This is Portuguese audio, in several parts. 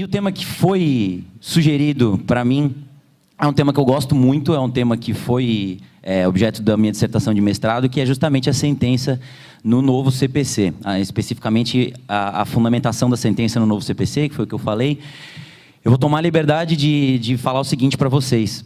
o tema que foi sugerido para mim é um tema que eu gosto muito, é um tema que foi objeto da minha dissertação de mestrado, que é justamente a sentença no novo CPC, especificamente a fundamentação da sentença no novo CPC, que foi o que eu falei. Eu vou tomar a liberdade de falar o seguinte para vocês.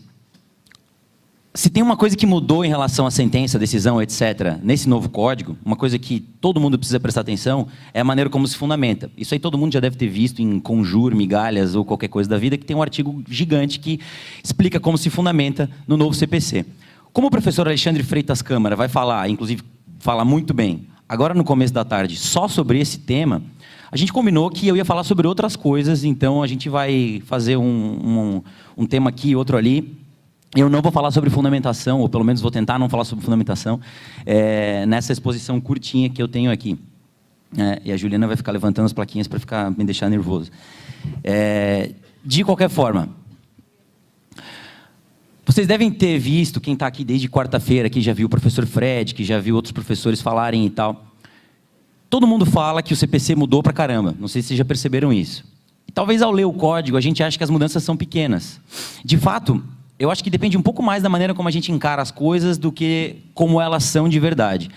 Se tem uma coisa que mudou em relação à sentença, decisão, etc., nesse novo código, uma coisa que todo mundo precisa prestar atenção, é a maneira como se fundamenta. Isso aí todo mundo já deve ter visto em Conjur, Migalhas ou qualquer coisa da vida, que tem um artigo gigante que explica como se fundamenta no novo CPC. Como o professor Alexandre Freitas Câmara vai falar, inclusive fala muito bem, agora no começo da tarde, só sobre esse tema, a gente combinou que eu ia falar sobre outras coisas, então a gente vai fazer um tema aqui, outro ali. Eu não vou falar sobre fundamentação, ou pelo menos vou tentar não falar sobre fundamentação, nessa exposição curtinha que eu tenho aqui. E a Juliana vai ficar levantando as plaquinhas para me deixar nervoso. De qualquer forma, vocês devem ter visto, quem está aqui desde quarta-feira, que já viu o professor Fred, que já viu outros professores falarem e tal. Todo mundo fala que o CPC mudou para caramba, não sei se vocês já perceberam isso. E talvez ao ler o código a gente ache que as mudanças são pequenas. De fato, eu acho que depende um pouco mais da maneira como a gente encara as coisas do que como elas são de verdade.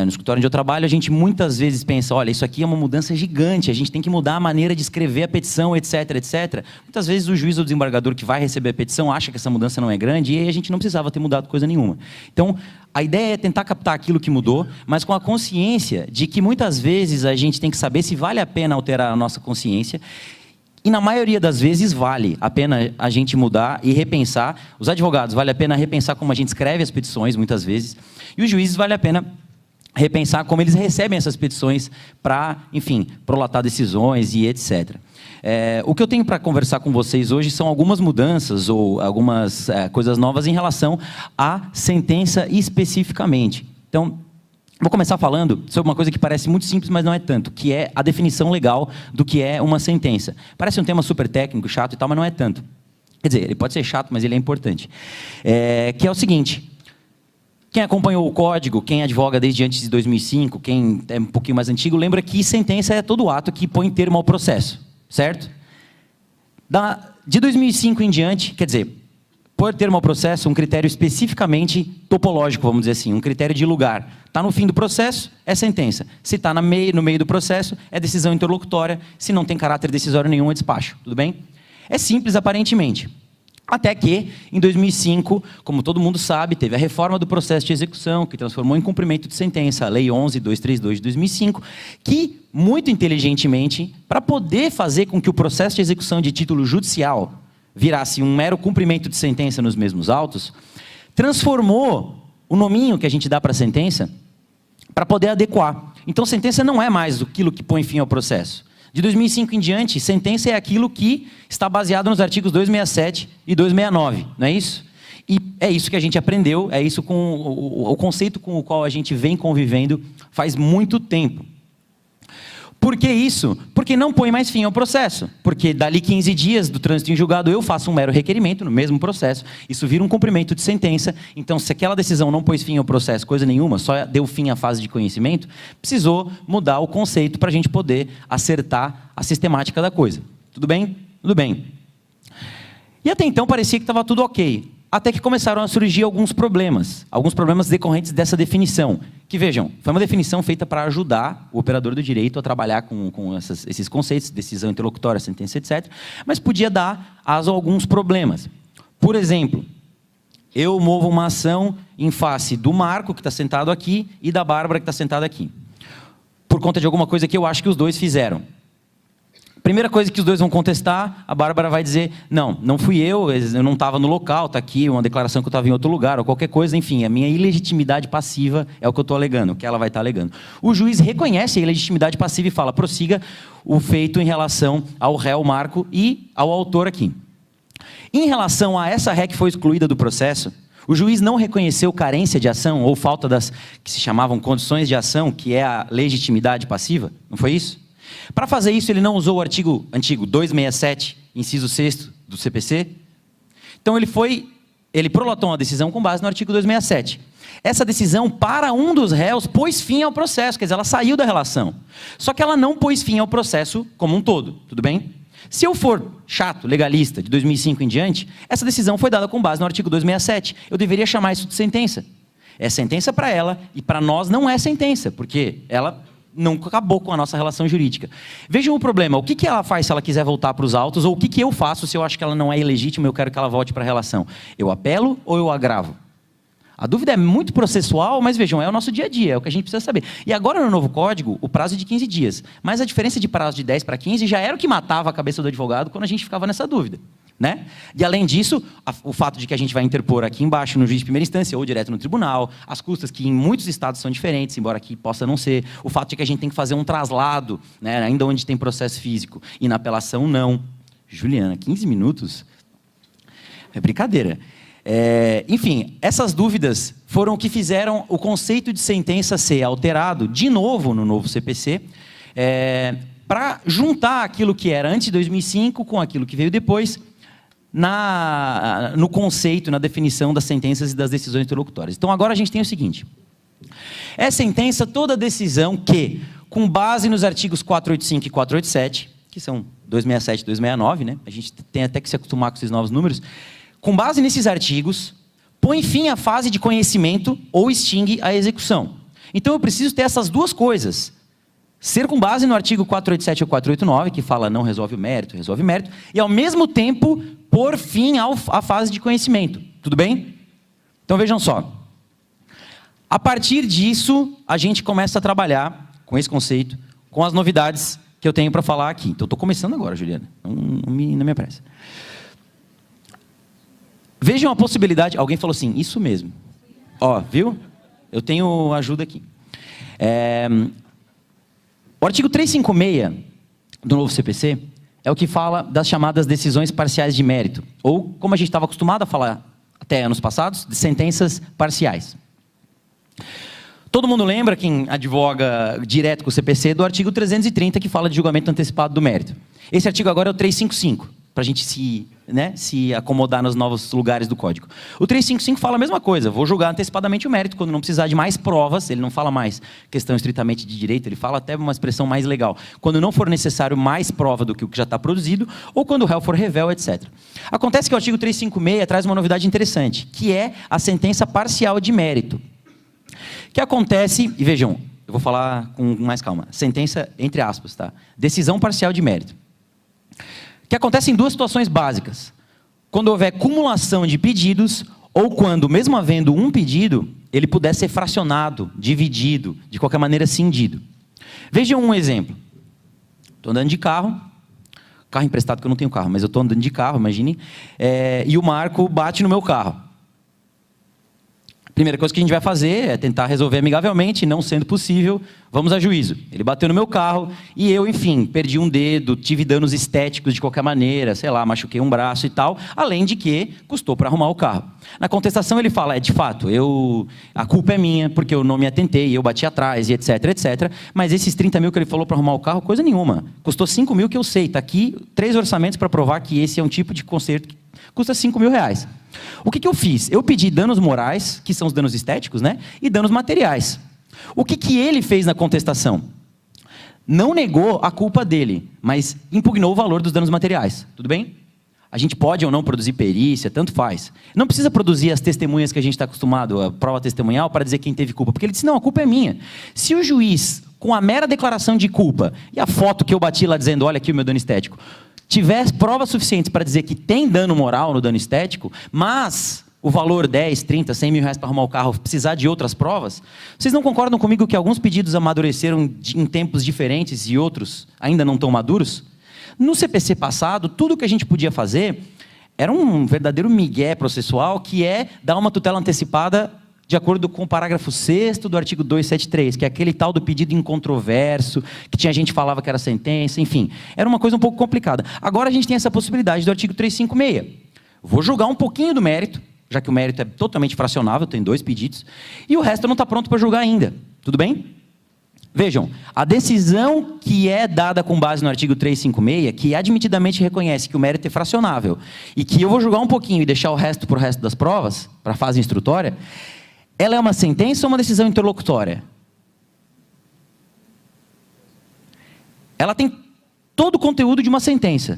No escritório onde eu trabalho, a gente muitas vezes pensa, olha, isso aqui é uma mudança gigante, a gente tem que mudar a maneira de escrever a petição, etc, etc. Muitas vezes o juiz ou desembargador que vai receber a petição acha que essa mudança não é grande e aí a gente não precisava ter mudado coisa nenhuma. Então, a ideia é tentar captar aquilo que mudou, mas com a consciência de que muitas vezes a gente tem que saber se vale a pena alterar a nossa consciência. E na maioria das vezes vale a pena a gente mudar e repensar. Os advogados, vale a pena repensar como a gente escreve as petições, muitas vezes. E os juízes, vale a pena repensar como eles recebem essas petições para, enfim, prolatar decisões e etc. O que eu tenho para conversar com vocês hoje são algumas mudanças ou algumas coisas novas em relação à sentença especificamente. Então, vou começar falando sobre uma coisa que parece muito simples, mas não é tanto, que é a definição legal do que é uma sentença. Parece um tema super técnico, chato e tal, mas não é tanto. Quer dizer, ele pode ser chato, mas ele é importante. Que é o seguinte, quem acompanhou o código, quem advoga desde antes de 2005, quem é um pouquinho mais antigo, lembra que sentença é todo ato que põe termo ao processo, certo? De 2005 em diante, quer dizer, pôr termo ao processo um critério especificamente topológico, vamos dizer assim, um critério de lugar. Está no fim do processo, é sentença. Se está no meio do processo, é decisão interlocutória. Se não tem caráter decisório nenhum, é despacho. Tudo bem? É simples, aparentemente. Até que, em 2005, como todo mundo sabe, teve a reforma do processo de execução, que transformou em cumprimento de sentença, a Lei 11.232 de 2005, que, muito inteligentemente, para poder fazer com que o processo de execução de título judicial virasse um mero cumprimento de sentença nos mesmos autos, transformou o nominho que a gente dá para a sentença para poder adequar. Então, sentença não é mais aquilo que põe fim ao processo. De 2005 em diante, sentença é aquilo que está baseado nos artigos 267 e 269, não é isso? E é isso que a gente aprendeu, é isso com o conceito com o qual a gente vem convivendo faz muito tempo. Por que isso? Porque não põe mais fim ao processo. Porque dali 15 dias do trânsito em julgado, eu faço um mero requerimento no mesmo processo. Isso vira um cumprimento de sentença. Então, se aquela decisão não pôs fim ao processo, coisa nenhuma, só deu fim à fase de conhecimento, precisou mudar o conceito para a gente poder acertar a sistemática da coisa. Tudo bem? Tudo bem. E até então parecia que estava tudo ok. Até que começaram a surgir alguns problemas decorrentes dessa definição. Que vejam, foi uma definição feita para ajudar o operador do direito a trabalhar com esses conceitos, decisão interlocutória, sentença, etc. Mas podia dar aso a alguns problemas. Por exemplo, eu movo uma ação em face do Marco, que está sentado aqui, e da Bárbara, que está sentada aqui. Por conta de alguma coisa que eu acho que os dois fizeram. Primeira coisa que os dois vão contestar, a Bárbara vai dizer, não fui eu não estava no local, está aqui uma declaração que eu estava em outro lugar, ou qualquer coisa, enfim, a minha ilegitimidade passiva é o que eu estou alegando, o que ela vai estar alegando. O juiz reconhece a ilegitimidade passiva e fala, prossiga o feito em relação ao réu Marco e ao autor aqui. Em relação a essa ré que foi excluída do processo, o juiz não reconheceu carência de ação, ou falta das que se chamavam condições de ação, que é a legitimidade passiva, não foi isso? Para fazer isso, ele não usou o artigo antigo 267, inciso 6º do CPC. Então, ele prolatou uma decisão com base no artigo 267. Essa decisão, para um dos réus, pôs fim ao processo, quer dizer, ela saiu da relação. Só que ela não pôs fim ao processo como um todo, tudo bem? Se eu for chato, legalista, de 2005 em diante, essa decisão foi dada com base no artigo 267. Eu deveria chamar isso de sentença. É sentença para ela e para nós não é sentença, porque ela não acabou com a nossa relação jurídica. Vejam o problema. O que ela faz se ela quiser voltar para os autos ou o que eu faço se eu acho que ela não é ilegítima e eu quero que ela volte para a relação? Eu apelo ou eu agravo? A dúvida é muito processual, mas vejam, é o nosso dia a dia, é o que a gente precisa saber. E agora no novo código, o prazo é de 15 dias. Mas a diferença de prazo de 10 para 15 já era o que matava a cabeça do advogado quando a gente ficava nessa dúvida. Né? E além disso, o fato de que a gente vai interpor aqui embaixo no juiz de primeira instância ou direto no tribunal, as custas que em muitos estados são diferentes, embora aqui possa não ser, o fato de que a gente tem que fazer um traslado, né, ainda onde tem processo físico, e na apelação não. Juliana, 15 minutos? É brincadeira. Enfim, essas dúvidas foram o que fizeram o conceito de sentença ser alterado de novo no novo CPC, para juntar aquilo que era antes de 2005 com aquilo que veio depois, no conceito, na definição das sentenças e das decisões interlocutórias. Então agora a gente tem o seguinte: é sentença toda decisão que, com base nos artigos 485 e 487, que são 267 e 269, né? A gente tem até que se acostumar com esses novos números, com base nesses artigos, põe fim à fase de conhecimento ou extingue a execução. Então eu preciso ter essas duas coisas. Ser com base no artigo 487 ou 489, que fala não resolve o mérito, resolve o mérito, e ao mesmo tempo pôr fim à fase de conhecimento. Tudo bem? Então vejam só. A partir disso, a gente começa a trabalhar com esse conceito, com as novidades que eu tenho para falar aqui. Então eu estou começando agora, Juliana. Não me apresse. Vejam a possibilidade. Alguém falou assim, isso mesmo. Ó, viu? Eu tenho ajuda aqui. O artigo 356 do novo CPC é o que fala das chamadas decisões parciais de mérito, ou, como a gente estava acostumado a falar até anos passados, de sentenças parciais. Todo mundo lembra, quem advoga direto com o CPC, do artigo 330, que fala de julgamento antecipado do mérito. Esse artigo agora é o 355, para a gente se acomodar nos novos lugares do código. O 355 fala a mesma coisa, vou julgar antecipadamente o mérito, quando não precisar de mais provas, ele não fala mais questão estritamente de direito, ele fala até uma expressão mais legal, quando não for necessário mais prova do que o que já está produzido, ou quando o réu for revel, etc. Acontece que o artigo 356 traz uma novidade interessante, que é a sentença parcial de mérito. Que acontece, e vejam, eu vou falar com mais calma, sentença entre aspas, tá? Decisão parcial de mérito. Que acontece em duas situações básicas. Quando houver cumulação de pedidos, ou quando, mesmo havendo um pedido, ele puder ser fracionado, dividido, de qualquer maneira cindido. Vejam um exemplo. Estou andando de carro emprestado, que eu não tenho carro, mas eu estou andando de carro, imagine, e o Marco bate no meu carro. Primeira coisa que a gente vai fazer é tentar resolver amigavelmente, não sendo possível, vamos a juízo. Ele bateu no meu carro e eu, enfim, perdi um dedo, tive danos estéticos de qualquer maneira, sei lá, machuquei um braço e tal, além de que custou para arrumar o carro. Na contestação ele fala, de fato, a culpa é minha, porque eu não me atentei, eu bati atrás e etc, etc, mas esses 30 mil que ele falou para arrumar o carro, coisa nenhuma. Custou 5 mil que eu sei, está aqui 3 orçamentos para provar que esse é um tipo de conserto que custa 5 mil reais. O que eu fiz? Eu pedi danos morais, que são os danos estéticos, né? E danos materiais. O que ele fez na contestação? Não negou a culpa dele, mas impugnou o valor dos danos materiais. Tudo bem? A gente pode ou não produzir perícia, tanto faz. Não precisa produzir as testemunhas que a gente está acostumado, a prova testemunhal, para dizer quem teve culpa. Porque ele disse, não, a culpa é minha. Se o juiz, com a mera declaração de culpa, e a foto que eu bati lá dizendo, olha aqui o meu dano estético, tiver provas suficientes para dizer que tem dano moral no dano estético, mas o valor 10, 30, 100 mil reais para arrumar o carro precisar de outras provas, vocês não concordam comigo que alguns pedidos amadureceram em tempos diferentes e outros ainda não estão maduros? No CPC passado, tudo que a gente podia fazer era um verdadeiro migué processual, que é dar uma tutela antecipada de acordo com o parágrafo 6º do artigo 273, que é aquele tal do pedido incontroverso, que tinha gente que falava que era sentença, enfim. Era uma coisa um pouco complicada. Agora a gente tem essa possibilidade do artigo 356. Vou julgar um pouquinho do mérito, já que o mérito é totalmente fracionável, tem 2 pedidos, e o resto não está pronto para julgar ainda. Tudo bem? Vejam, a decisão que é dada com base no artigo 356, que admitidamente reconhece que o mérito é fracionável, e que eu vou julgar um pouquinho e deixar o resto para o resto das provas, para a fase instrutória, ela é uma sentença ou uma decisão interlocutória? Ela tem todo o conteúdo de uma sentença.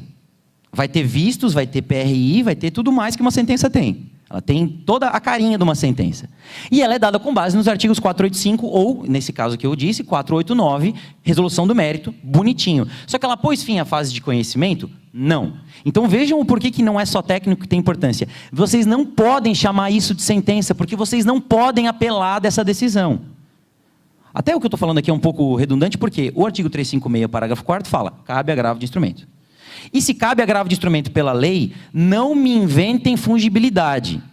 Vai ter vistos, vai ter PRI, vai ter tudo mais que uma sentença tem. Ela tem toda a carinha de uma sentença. E ela é dada com base nos artigos 485 ou, nesse caso que eu disse, 489, resolução do mérito, bonitinho. Só que ela pôs fim à fase de conhecimento? Não. Então vejam o porquê que não é só técnico que tem importância. Vocês não podem chamar isso de sentença, porque vocês não podem apelar dessa decisão. Até o que eu estou falando aqui é um pouco redundante, porque o artigo 356, parágrafo 4º, fala, cabe agravo de instrumento. E se cabe agravo de instrumento pela lei, não me inventem fungibilidade.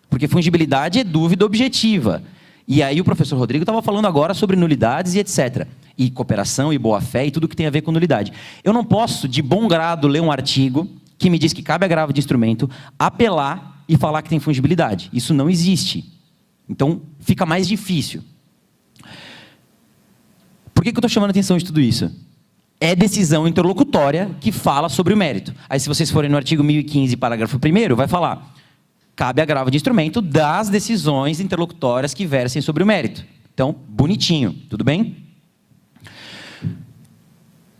Porque fungibilidade é dúvida objetiva. E aí o professor Rodrigo estava falando agora sobre nulidades e etc. E cooperação e boa-fé e tudo que tem a ver com nulidade. Eu não posso, de bom grado, ler um artigo que me diz que cabe agravo de instrumento, apelar e falar que tem fungibilidade. Isso não existe. Então, fica mais difícil. Por que eu estou chamando a atenção de tudo isso? É decisão interlocutória que fala sobre o mérito. Aí, se vocês forem no artigo 1015, parágrafo 1º, vai falar, cabe agravo de instrumento das decisões interlocutórias que versem sobre o mérito. Então, bonitinho, tudo bem?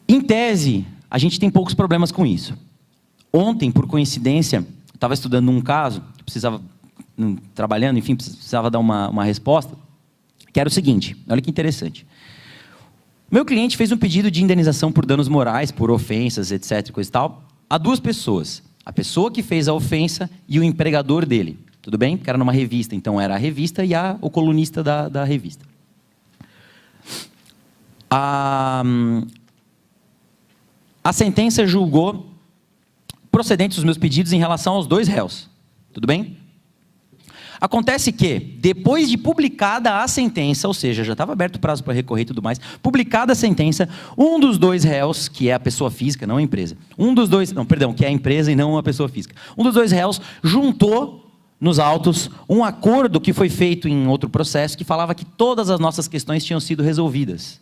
Em tese, a gente tem poucos problemas com isso. Ontem, por coincidência, estava estudando um caso, precisava, trabalhando, enfim, precisava dar uma resposta, que era o seguinte, olha que interessante. Meu cliente fez um pedido de indenização por danos morais, por ofensas, etc, coisa e tal, a duas pessoas. A pessoa que fez a ofensa e o empregador dele. Tudo bem? Porque era numa revista, então era a revista e o colunista da revista. A sentença julgou procedentes os meus pedidos em relação aos dois réus. Tudo bem? Acontece que, depois de publicada a sentença, ou seja, já estava aberto o prazo para recorrer e tudo mais, publicada a sentença, um dos dois réus, que é a pessoa física, não a empresa, que é a empresa e não a pessoa física, um dos dois réus juntou nos autos um acordo que foi feito em outro processo que falava que todas as nossas questões tinham sido resolvidas.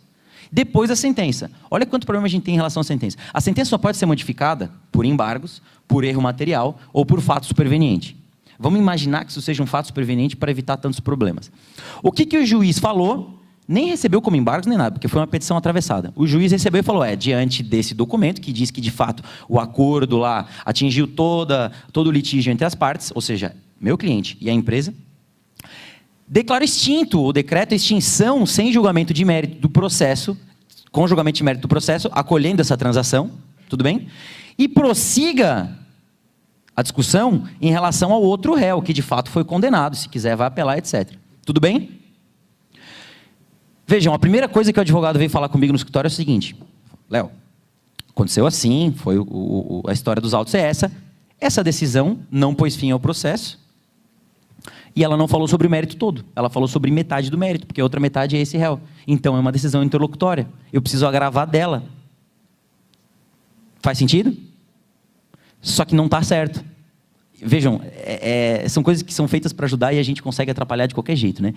Depois da sentença. Olha quanto problema a gente tem em relação à sentença. A sentença só pode ser modificada por embargos, por erro material ou por fato superveniente. Vamos imaginar que isso seja um fato superveniente para evitar tantos problemas. O que o juiz falou, nem recebeu como embargos nem nada, porque foi uma petição atravessada. O juiz recebeu e falou, diante desse documento, que diz que de fato o acordo lá atingiu todo o litígio entre as partes, ou seja, meu cliente e a empresa, declaro extinto o decreto, a extinção sem julgamento de mérito do processo, com julgamento de mérito do processo, acolhendo essa transação, tudo bem? E prossiga a discussão em relação ao outro réu, que de fato foi condenado, se quiser vai apelar, etc. Tudo bem? Vejam, a primeira coisa que o advogado veio falar comigo no escritório é o seguinte, Léo, aconteceu assim, foi a história dos autos é essa decisão não pôs fim ao processo, e ela não falou sobre o mérito todo, ela falou sobre metade do mérito, porque a outra metade é esse réu. Então é uma decisão interlocutória, eu preciso agravar dela. Faz sentido? Só que não está certo. Vejam, são coisas que são feitas para ajudar e a gente consegue atrapalhar de qualquer jeito, né?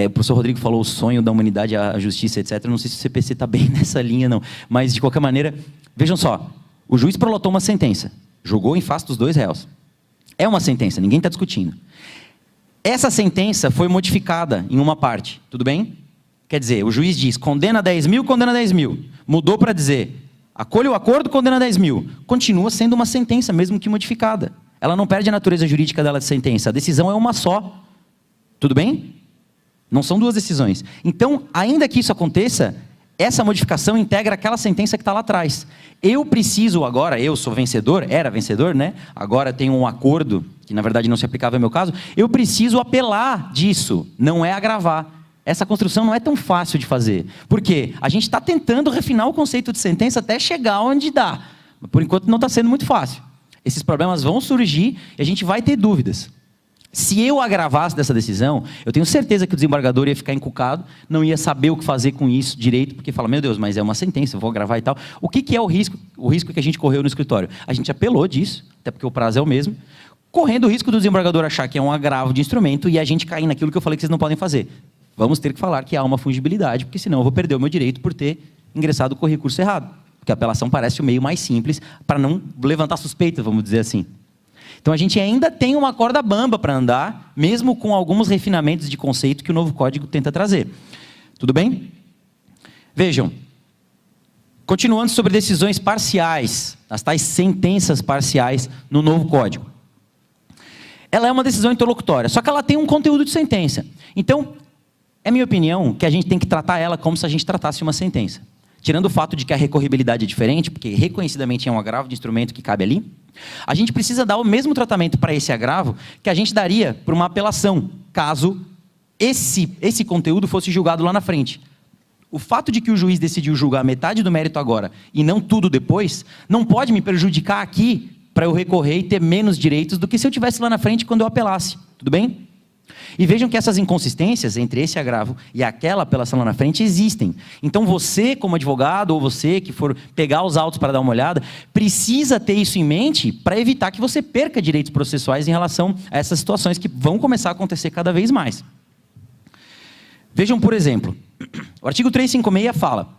O professor Rodrigo falou o sonho da humanidade, a justiça, etc. Não sei se o CPC está bem nessa linha, não. Mas, de qualquer maneira, vejam só. O juiz prolotou uma sentença. Julgou em face dos dois réus. É uma sentença, ninguém está discutindo. Essa sentença foi modificada em uma parte, tudo bem? Quer dizer, o juiz diz, condena 10 mil, condena 10 mil. Mudou para dizer, acolhe o acordo, condena 10 mil. Continua sendo uma sentença, mesmo que modificada. Ela não perde a natureza jurídica dela de sentença. A decisão é uma só. Tudo bem? Não são duas decisões. Então, ainda que isso aconteça, essa modificação integra aquela sentença que está lá atrás. Eu preciso agora, eu sou vencedor, era vencedor, né? Agora tenho um acordo, que na verdade não se aplicava ao meu caso. Eu preciso apelar disso, não é agravar. Essa construção não é tão fácil de fazer. Por quê? A gente está tentando refinar o conceito de sentença até chegar onde dá. Mas por enquanto não está sendo muito fácil. Esses problemas vão surgir e a gente vai ter dúvidas. Se eu agravasse dessa decisão, eu tenho certeza que o desembargador ia ficar encucado, não ia saber o que fazer com isso direito, porque fala, meu Deus, mas é uma sentença, eu vou agravar e tal. O que é o risco? O risco que a gente correu no escritório? A gente apelou disso, até porque o prazo é o mesmo, correndo o risco do desembargador achar que é um agravo de instrumento e a gente cair naquilo que eu falei que vocês não podem fazer. Vamos ter que falar que há uma fungibilidade, porque senão eu vou perder o meu direito por ter ingressado com o recurso errado. Porque a apelação parece o meio mais simples para não levantar suspeita, vamos dizer assim. Então a gente ainda tem uma corda bamba para andar, mesmo com alguns refinamentos de conceito que o novo código tenta trazer. Tudo bem? Vejam, Continuando sobre decisões parciais, as tais sentenças parciais no novo Código. Ela é uma decisão interlocutória, só que ela tem um conteúdo de sentença. Então, é minha opinião que a gente tem que tratar ela como se a gente tratasse uma sentença. Tirando o fato de que a recorribilidade é diferente, porque reconhecidamente é um agravo de instrumento que cabe ali, a gente precisa dar o mesmo tratamento para esse agravo que a gente daria para uma apelação, caso esse conteúdo fosse julgado lá na frente. O fato de que o juiz decidiu julgar metade do mérito agora e não tudo depois, não pode me prejudicar aqui para eu recorrer e ter menos direitos do que se eu tivesse lá na frente quando eu apelasse. Tudo bem? E vejam que essas inconsistências entre esse agravo e aquela apelação lá na frente existem. Então você, como advogado, ou você que for pegar os autos para dar uma olhada, precisa ter isso em mente para evitar que você perca direitos processuais em relação a essas situações que vão começar a acontecer cada vez mais. Vejam, por exemplo, o artigo 356 fala: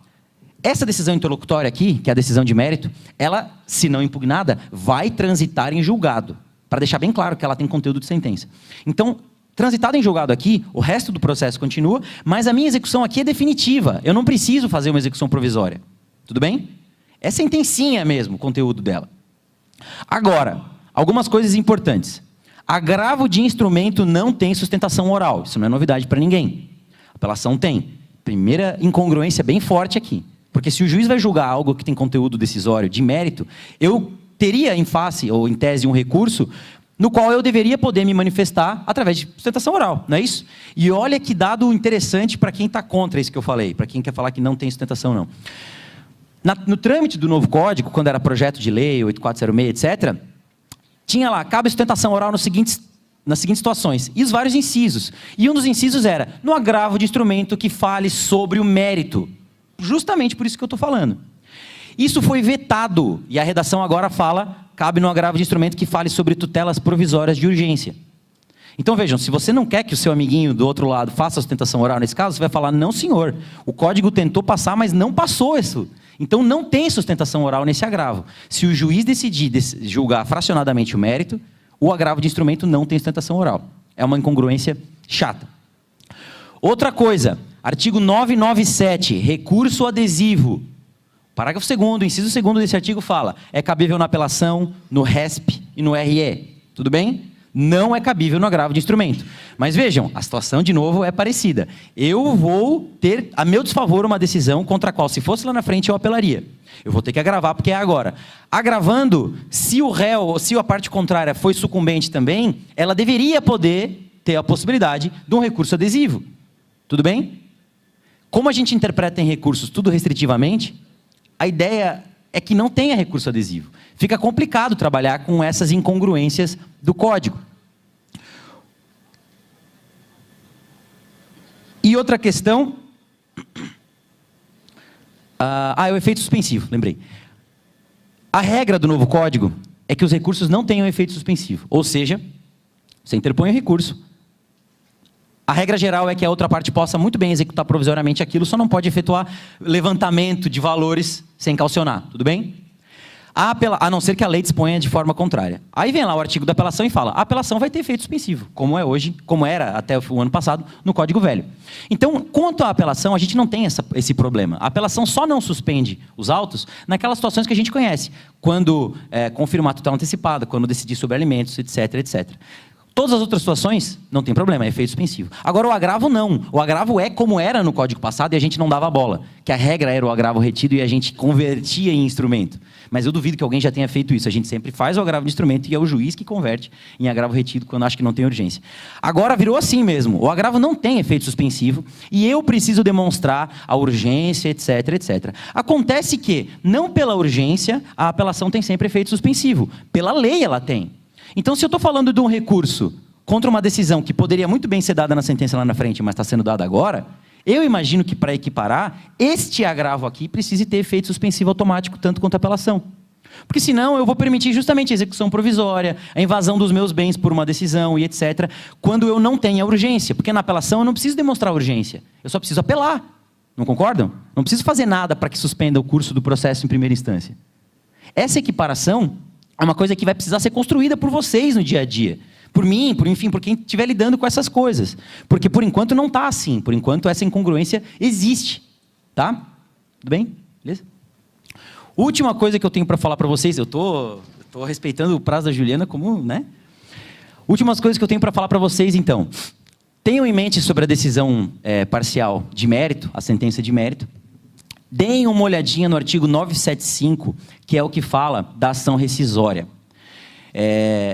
essa decisão interlocutória aqui, que é a decisão de mérito, ela, se não impugnada, vai transitar em julgado, para deixar bem claro que ela tem conteúdo de sentença. Então, transitado em julgado aqui, o resto do processo continua, mas a minha execução aqui é definitiva. Eu não preciso fazer uma execução provisória. Tudo bem? É sentencinha mesmo o conteúdo dela. Agora, algumas coisas importantes. Agravo de instrumento não tem sustentação oral. Isso não é novidade para ninguém. Apelação tem. Primeira incongruência bem forte aqui. Porque se o juiz vai julgar algo que tem conteúdo decisório de mérito, eu teria em face ou em tese um recurso no qual eu deveria poder me manifestar através de sustentação oral, não é isso? E olha que dado interessante para quem está contra isso que eu falei, para quem quer falar que não tem sustentação não. No trâmite do novo código, quando era projeto de lei, 8406, etc., tinha lá, cabe sustentação oral nas seguintes situações, e os vários incisos. E um dos incisos era, no agravo de instrumento que fale sobre o mérito. Justamente por isso que eu estou falando. Isso foi vetado, e a redação agora fala, cabe no agravo de instrumento que fale sobre tutelas provisórias de urgência. Então vejam, se você não quer que o seu amiguinho do outro lado faça a sustentação oral nesse caso, você vai falar, não senhor, o código tentou passar, mas não passou isso. Então não tem sustentação oral nesse agravo. Se o juiz decidir julgar fracionadamente o mérito, o agravo de instrumento não tem sustentação oral. É uma incongruência chata. Outra coisa, artigo 997, recurso adesivo. Parágrafo 2º, inciso 2º desse artigo fala, é cabível na apelação, no RESP e no RE. Tudo bem? Não é cabível no agravo de instrumento. Mas vejam, a situação de novo é parecida. Eu vou ter a meu desfavor uma decisão contra a qual, se fosse lá na frente, eu apelaria. Eu vou ter que agravar porque é agora. Agravando, se o réu, ou se a parte contrária foi sucumbente também, ela deveria poder ter a possibilidade de um recurso adesivo. Tudo bem? Como a gente interpreta em recursos tudo restritivamente, a ideia é que não tenha recurso adesivo. Fica complicado trabalhar com essas incongruências do código. E outra questão... é o efeito suspensivo, lembrei. A regra do novo código é que os recursos não tenham efeito suspensivo. Ou seja, você interpõe o recurso. A regra geral é que a outra parte possa muito bem executar provisoriamente aquilo, só não pode efetuar levantamento de valores sem calcionar, tudo bem? A não ser que a lei disponha de forma contrária. Aí vem lá o artigo da apelação e fala, a apelação vai ter efeito suspensivo, como é hoje, como era até o ano passado no Código Velho. Então, quanto à apelação, a gente não tem esse problema. A apelação só não suspende os autos naquelas situações que a gente conhece, quando confirmar a tutela antecipada, quando decidir sobre alimentos, etc, etc. Todas as outras situações, não tem problema, é efeito suspensivo. Agora, o agravo não. O agravo é como era no código passado e a gente não dava bola. Que a regra era o agravo retido e a gente convertia em instrumento. Mas eu duvido que alguém já tenha feito isso. A gente sempre faz o agravo de instrumento e é o juiz que converte em agravo retido quando acha que não tem urgência. Agora virou assim mesmo. O agravo não tem efeito suspensivo e eu preciso demonstrar a urgência, etc, etc. Acontece que, não pela urgência, a apelação tem sempre efeito suspensivo. Pela lei ela tem. Então, se eu estou falando de um recurso contra uma decisão que poderia muito bem ser dada na sentença lá na frente, mas está sendo dada agora, eu imagino que para equiparar, este agravo aqui precise ter efeito suspensivo automático, tanto quanto a apelação. Porque senão eu vou permitir justamente a execução provisória, a invasão dos meus bens por uma decisão e etc., quando eu não tenho a urgência. Porque na apelação eu não preciso demonstrar urgência, eu só preciso apelar. Não concordam? Não preciso fazer nada para que suspenda o curso do processo em primeira instância. Essa equiparação é uma coisa que vai precisar ser construída por vocês no dia a dia. Por mim, por quem estiver lidando com essas coisas. Porque por enquanto não está assim. Por enquanto essa incongruência existe. Tá? Tudo bem? Beleza? Última coisa que eu tenho para falar para vocês, eu tô respeitando o prazo da Juliana como, né? Últimas coisas que eu tenho para falar para vocês, então. Tenham em mente sobre a decisão parcial de mérito, a sentença de mérito. Deem uma olhadinha no artigo 975, que é o que fala da ação rescisória.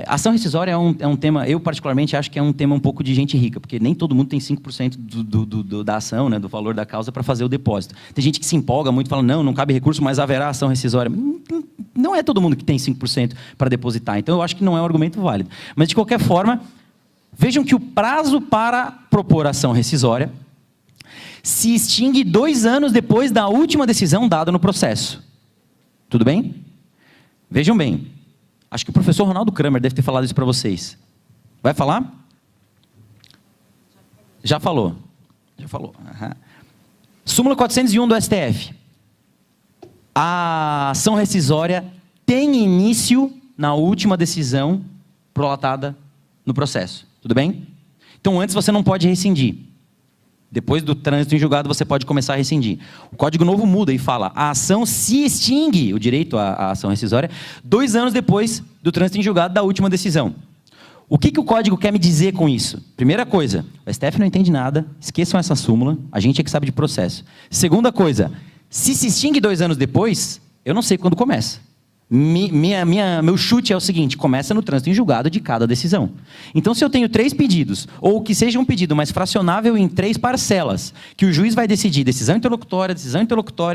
Ação rescisória é um tema, eu particularmente acho que é um tema um pouco de gente rica, porque nem todo mundo tem 5% da ação, né, do valor da causa para fazer o depósito. Tem gente que se empolga muito e fala, não cabe recurso, mas haverá ação rescisória. Não é todo mundo que tem 5% para depositar, então eu acho que não é um argumento válido. Mas, de qualquer forma, vejam que o prazo para propor ação rescisória se extingue 2 anos depois da última decisão dada no processo. Tudo bem? Vejam bem. Acho que o professor Ronaldo Kramer deve ter falado isso para vocês. Vai falar? Já falou. Uhum. Súmula 401 do STF. A ação rescisória tem início na última decisão prolatada no processo. Tudo bem? Então, antes você não pode rescindir. Depois do trânsito em julgado, você pode começar a rescindir. O Código Novo muda e fala, a ação se extingue, o direito à ação rescisória, 2 anos depois do trânsito em julgado da última decisão. O que o Código quer me dizer com isso? Primeira coisa, o STF não entende nada, esqueçam essa súmula, a gente é que sabe de processo. Segunda coisa, se extingue 2 anos depois, eu não sei quando começa. Meu chute é o seguinte, começa no trânsito em julgado de cada decisão. Então, se eu tenho 3 pedidos, ou que seja um pedido mais fracionável em 3 parcelas, que o juiz vai decidir decisão interlocutória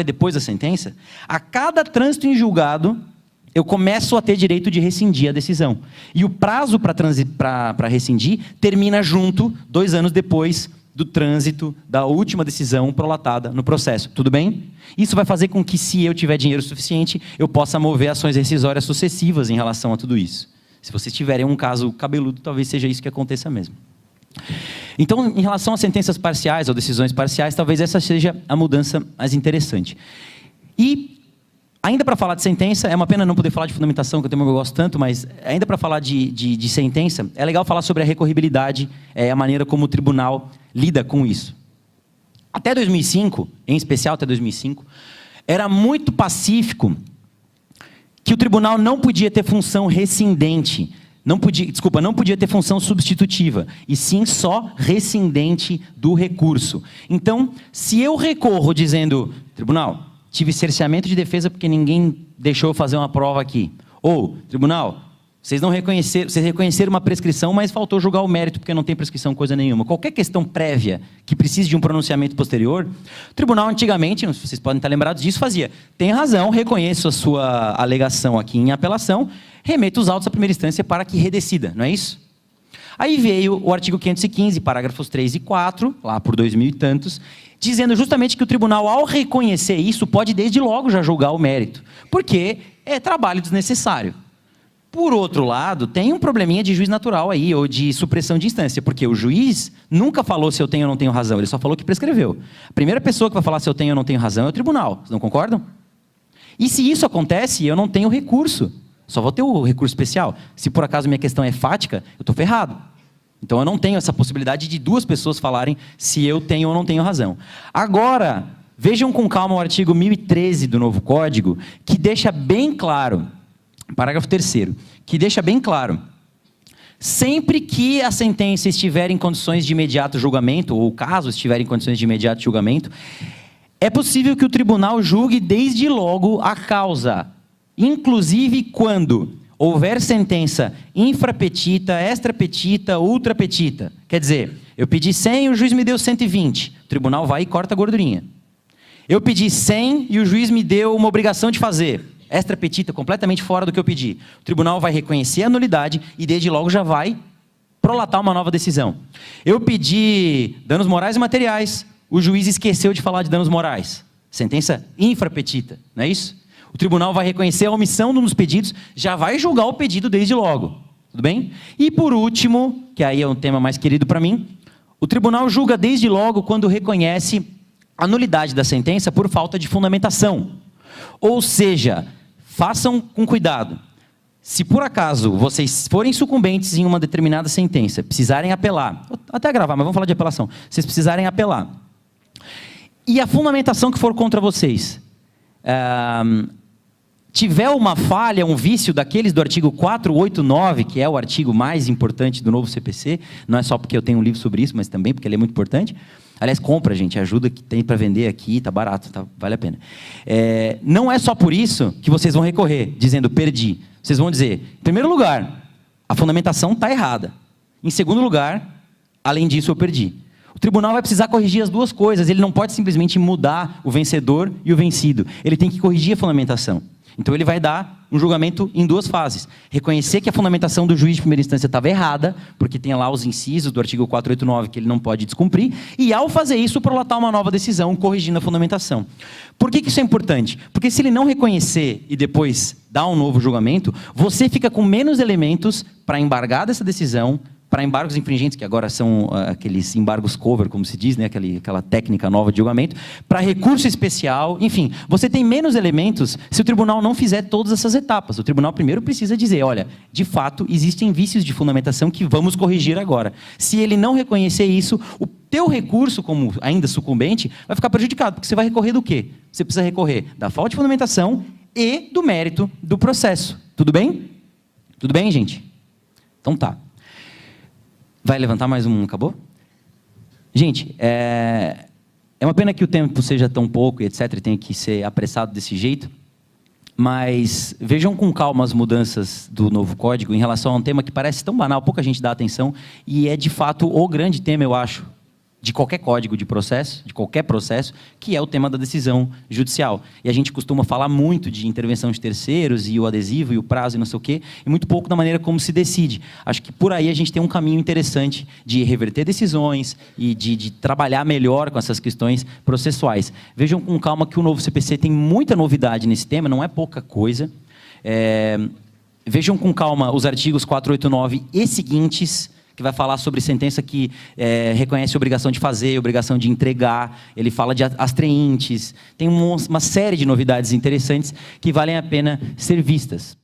e depois a sentença, a cada trânsito em julgado, eu começo a ter direito de rescindir a decisão. E o prazo para rescindir termina junto, 2 anos depois do trânsito da última decisão prolatada no processo. Tudo bem? Isso vai fazer com que, se eu tiver dinheiro suficiente, eu possa mover ações rescisórias sucessivas em relação a tudo isso. Se vocês tiverem um caso cabeludo, talvez seja isso que aconteça mesmo. Então, em relação a sentenças parciais ou decisões parciais, talvez essa seja a mudança mais interessante. E, ainda para falar de sentença, é uma pena não poder falar de fundamentação, que é um tema que eu gosto tanto, mas ainda para falar de sentença, é legal falar sobre a recorribilidade, a maneira como o tribunal lida com isso. Até 2005, em especial até 2005, era muito pacífico que o tribunal não podia ter função rescindente, não podia ter função substitutiva, e sim só rescindente do recurso. Então, se eu recorro dizendo, tribunal, tive cerceamento de defesa porque ninguém deixou eu fazer uma prova aqui. Ou, tribunal, vocês reconheceram uma prescrição, mas faltou julgar o mérito porque não tem prescrição coisa nenhuma. Qualquer questão prévia que precise de um pronunciamento posterior, o tribunal antigamente, vocês podem estar lembrados disso, fazia, tem razão, reconheço a sua alegação aqui em apelação, remeto os autos à primeira instância para que redecida, não é isso? Aí veio o artigo 515, parágrafos 3 e 4, lá por 2000 e tantos, dizendo justamente que o tribunal, ao reconhecer isso, pode desde logo já julgar o mérito, porque é trabalho desnecessário. Por outro lado, tem um probleminha de juiz natural aí, ou de supressão de instância, porque o juiz nunca falou se eu tenho ou não tenho razão, ele só falou que prescreveu. A primeira pessoa que vai falar se eu tenho ou não tenho razão é o tribunal, vocês não concordam? E se isso acontece, eu não tenho recurso, só vou ter o recurso especial. Se por acaso minha questão é fática, eu estou ferrado. Então eu não tenho essa possibilidade de 2 pessoas falarem se eu tenho ou não tenho razão. Agora, vejam com calma o artigo 1013 do novo Código, que deixa bem claro, parágrafo 3º, que deixa bem claro, sempre que a sentença estiver em condições de imediato julgamento, ou o caso estiver em condições de imediato julgamento, é possível que o tribunal julgue desde logo a causa, inclusive quando houver sentença infrapetita, extrapetita, ultrapetita. Quer dizer, eu pedi 100 e o juiz me deu 120. O tribunal vai e corta a gordurinha. Eu pedi 100 e o juiz me deu uma obrigação de fazer. Extrapetita, completamente fora do que eu pedi. O tribunal vai reconhecer a nulidade e desde logo já vai prolatar uma nova decisão. Eu pedi danos morais e materiais. O juiz esqueceu de falar de danos morais. Sentença infrapetita, não é isso? O tribunal vai reconhecer a omissão de um dos pedidos, já vai julgar o pedido desde logo. Tudo bem? E por último, que aí é um tema mais querido para mim, o tribunal julga desde logo quando reconhece a nulidade da sentença por falta de fundamentação. Ou seja, façam com cuidado. Se por acaso vocês forem sucumbentes em uma determinada sentença, precisarem apelar, até gravar, mas vamos falar de apelação, vocês precisarem apelar, e a fundamentação que for contra vocês tiver uma falha, um vício daqueles do artigo 489, que é o artigo mais importante do novo CPC, não é só porque eu tenho um livro sobre isso, mas também porque ele é muito importante. Aliás, compra, gente, ajuda que tem para vender aqui, tá barato, tá, vale a pena. Não é só por isso que vocês vão recorrer, dizendo perdi. Vocês vão dizer, em primeiro lugar, a fundamentação está errada. Em segundo lugar, além disso, eu perdi. O tribunal vai precisar corrigir as duas coisas, ele não pode simplesmente mudar o vencedor e o vencido, ele tem que corrigir a fundamentação. Então ele vai dar um julgamento em duas fases. Reconhecer que a fundamentação do juiz de primeira instância estava errada, porque tem lá os incisos do artigo 489 que ele não pode descumprir, e ao fazer isso, prolatar uma nova decisão, corrigindo a fundamentação. Por que isso é importante? Porque se ele não reconhecer e depois dar um novo julgamento, você fica com menos elementos para embargar dessa decisão, para embargos infringentes, que agora são aqueles embargos cover, como se diz, né? Aquela técnica nova de julgamento, para recurso especial, enfim, você tem menos elementos se o tribunal não fizer todas essas etapas. O tribunal primeiro precisa dizer, olha, de fato, existem vícios de fundamentação que vamos corrigir agora. Se ele não reconhecer isso, o teu recurso, como ainda sucumbente, vai ficar prejudicado, porque você vai recorrer do quê? Você precisa recorrer da falta de fundamentação e do mérito do processo. Tudo bem? Tudo bem, gente? Então tá. Vai levantar mais um, acabou? Gente, é uma pena que o tempo seja tão pouco e etc, e tenha que ser apressado desse jeito, mas vejam com calma as mudanças do novo código em relação a um tema que parece tão banal, pouca gente dá atenção, e é de fato o grande tema, eu acho, de qualquer código de processo, de qualquer processo, que é o tema da decisão judicial. E a gente costuma falar muito de intervenção de terceiros, e o adesivo, e o prazo, e não sei o quê, e muito pouco da maneira como se decide. Acho que por aí a gente tem um caminho interessante de reverter decisões e de trabalhar melhor com essas questões processuais. Vejam com calma que o novo CPC tem muita novidade nesse tema, não é pouca coisa. Vejam com calma os artigos 489 e seguintes, que vai falar sobre sentença que reconhece a obrigação de fazer, obrigação de entregar, ele fala de astreintes, tem uma série de novidades interessantes que valem a pena ser vistas.